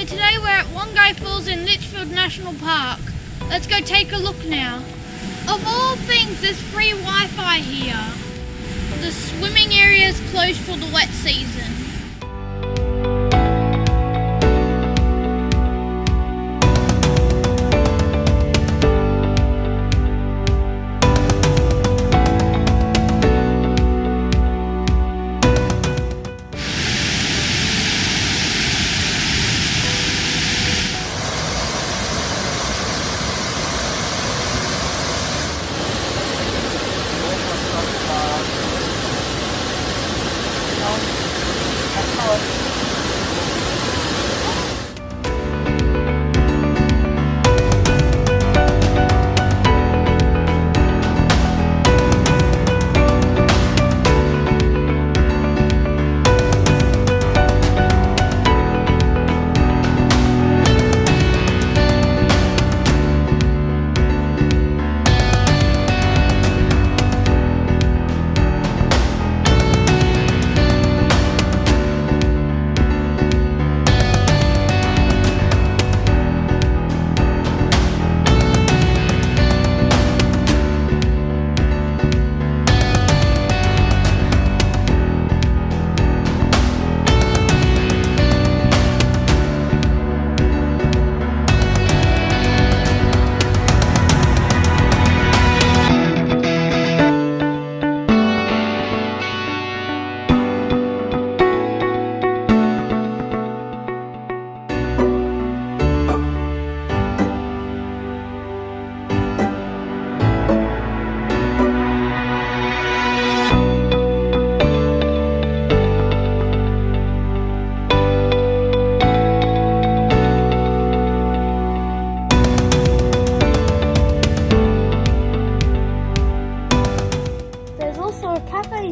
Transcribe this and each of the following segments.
today we're at Wangi Falls in Litchfield National Park. Let's go take a look now. Of all things, there's free Wi-Fi here. The swimming area is closed for the wet season.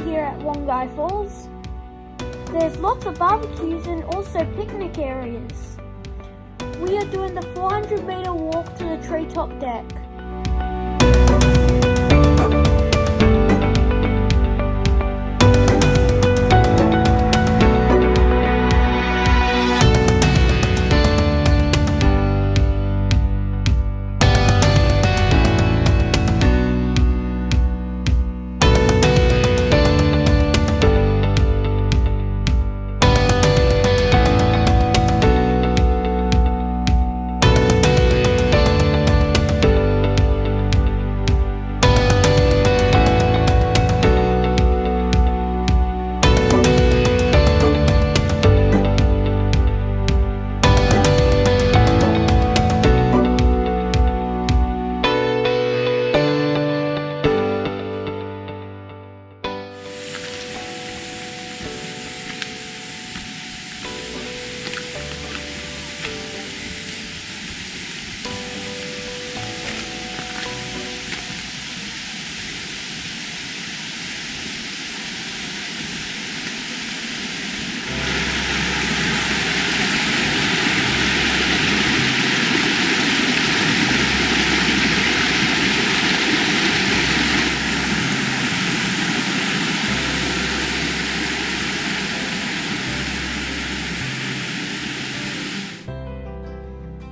Here at Wangi Falls. There's lots of barbecues and also picnic areas. We are doing the 400-meter walk to the treetop deck.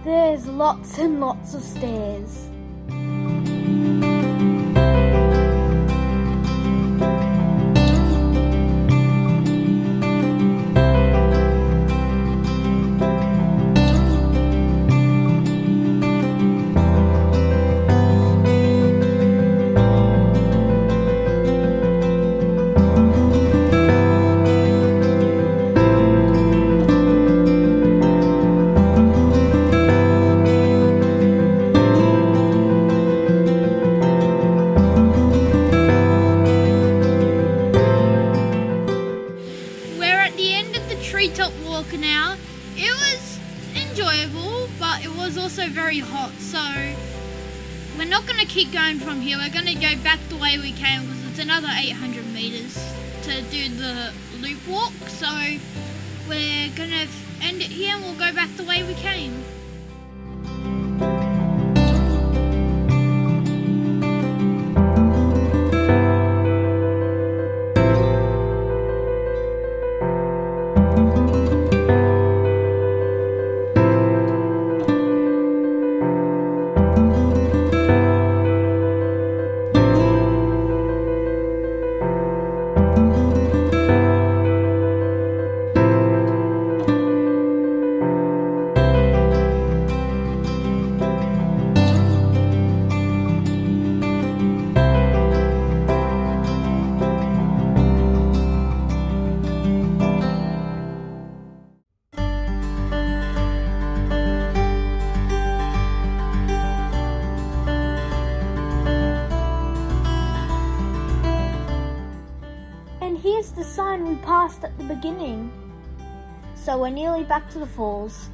There's lots and lots of stairs. Treetop walk now. It was enjoyable, but it was also very hot, so we're not going to keep going from here. We're going to go back the way we came because it's another 800 meters to do the loop walk, so we're going to end it here and we'll go back the way we came. fast at the beginning. So we're nearly back to the falls.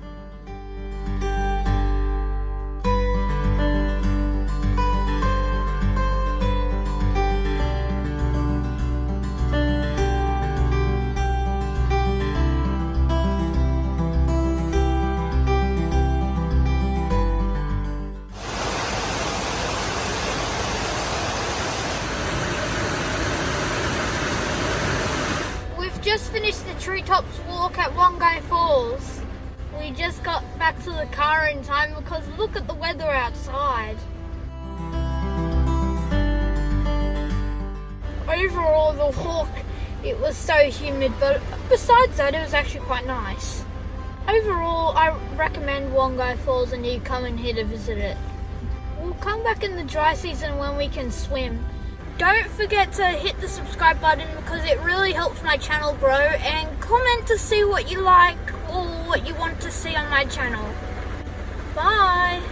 Just finished the treetops walk at Wangi Falls. We just got back to the car in time because look at the weather outside. Overall, the walk, it was so humid, but besides that, it was actually quite nice. Overall, I recommend Wangi Falls and you come in here to visit it. We'll come back in the dry season when we can swim. Don't forget to hit the subscribe button because it really helps my channel grow, and comment to see what you like or what you want to see on my channel. Bye!